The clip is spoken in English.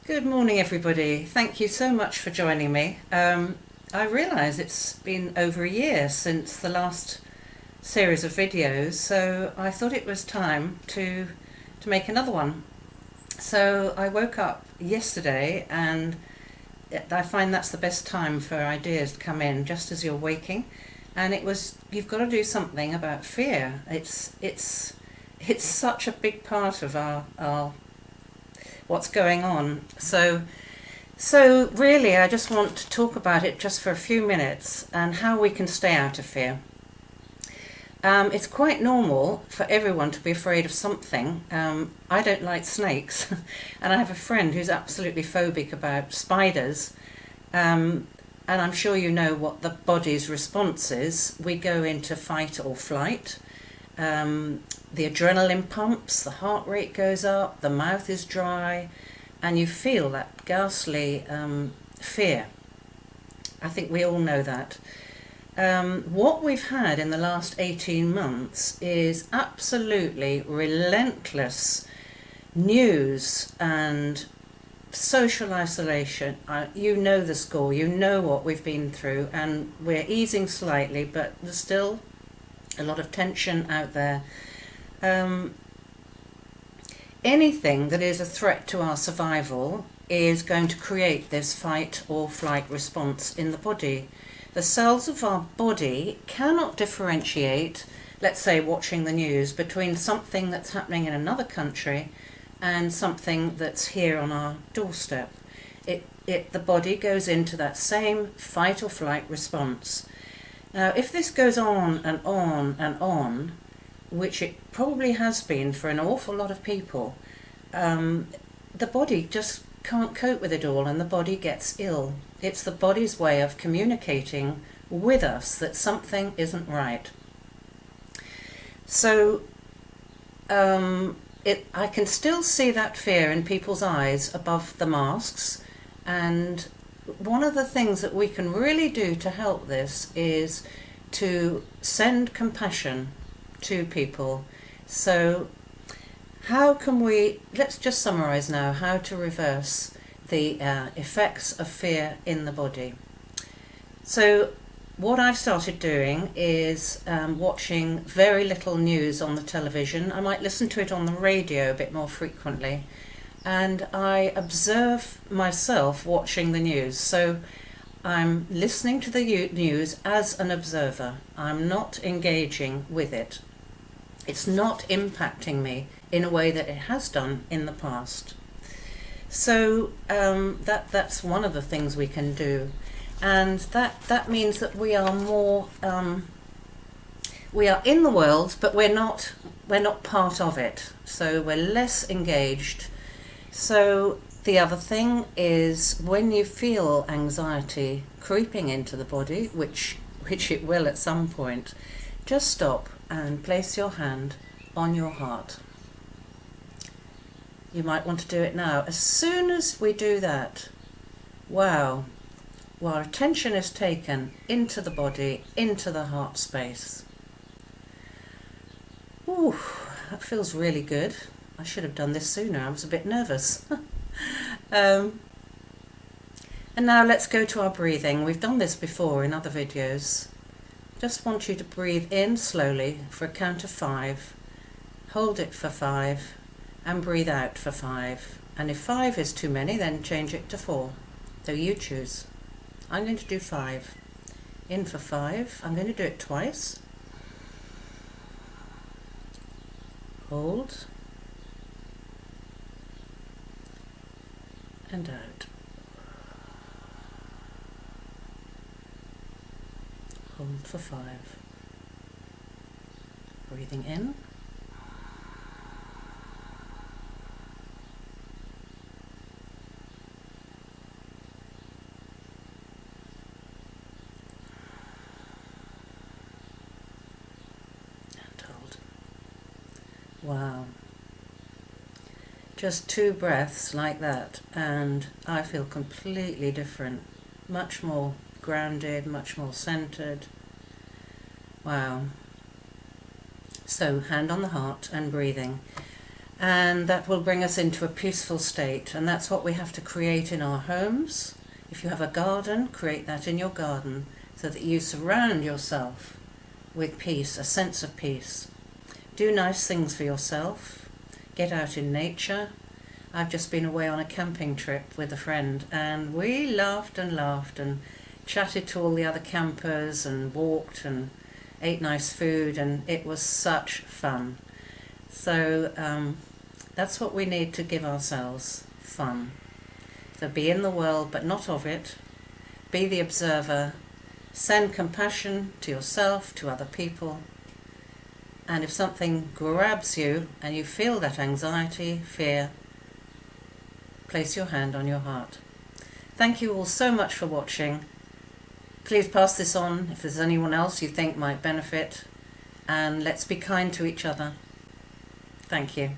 Good morning, everybody. Thank you so much for joining me. I realise it's been over a year since the last series of videos, so I thought it was time to make another one. So I woke up yesterday, and I find that's the best time for ideas to come in, just as you're waking. And it was, you've got to do something about fear. It's such a big part of our what's going on. So really, I just want to talk about it just for a few minutes and how we can stay out of fear. It's quite normal for everyone to be afraid of something. I don't like snakes, and I have a friend who's absolutely phobic about spiders. And I'm sure you know what the body's response is. We go into fight or flight. The adrenaline pumps, the heart rate goes up, the mouth is dry, and you feel that ghastly fear. I think we all know that. What we've had in the last 18 months is absolutely relentless news and social isolation. You know the score, you know what we've been through, and we're easing slightly, but there's still a lot of tension out there. Anything that is a threat to our survival is going to create this fight or flight response in the body. The cells of our body cannot differentiate, let's say watching the news, between something that's happening in another country and something that's here on our doorstep. The body goes into that same fight or flight response. Now, if this goes on and on and on, which it probably has been for an awful lot of people, the body just can't cope with it all, and the body gets ill. It's the body's way of communicating with us that something isn't right. So I can still see that fear in people's eyes above the masks, and one of the things that we can really do to help this is to send compassion to people. So how can we, let's just summarize now how to reverse the effects of fear in the body. So what I've started doing is watching very little news on the television. I might listen to it on the radio a bit more frequently, and I observe myself watching the news. So I'm listening to the news as an observer. I'm not engaging with it. It's not impacting me in a way that it has done in the past. So that's one of the things we can do, and that means that we are more we are in the world, but we're not part of it. So we're less engaged. So the other thing is, when you feel anxiety creeping into the body, which it will at some point, just stop and place your hand on your heart. You might want to do it now. As soon as we do that, wow, our attention is taken into the body, into the heart space. Ooh, that feels really good. I should have done this sooner. I was a bit nervous. And now let's go to our breathing. We've done this before in other videos. Just want you to breathe in slowly for a count of 5, hold it for 5, and breathe out for 5. And if 5 is too many, then change it to 4. So you choose. I'm going to do 5. In for 5. I'm going to do it twice. Hold. And out. Hold for 5. Breathing in. And hold. Wow. Just 2 breaths like that, and I feel completely different. Much more grounded, much more centered. Wow. So hand on the heart and breathing. and that will bring us into a peaceful state. And that's what we have to create in our homes. If you have a garden, create that in your garden so that you surround yourself with peace, a sense of peace. Do nice things for yourself. Get out in nature. I've just been away on a camping trip with a friend, and we laughed and chatted to all the other campers and walked and ate nice food, and it was such fun. So that's what we need to give ourselves, fun. So be in the world but not of it. Be the observer. Send compassion to yourself, to other people. And if something grabs you and you feel that anxiety, fear, place your hand on your heart. Thank you all so much for watching. Please pass this on if there's anyone else you think might benefit. And let's be kind to each other. Thank you.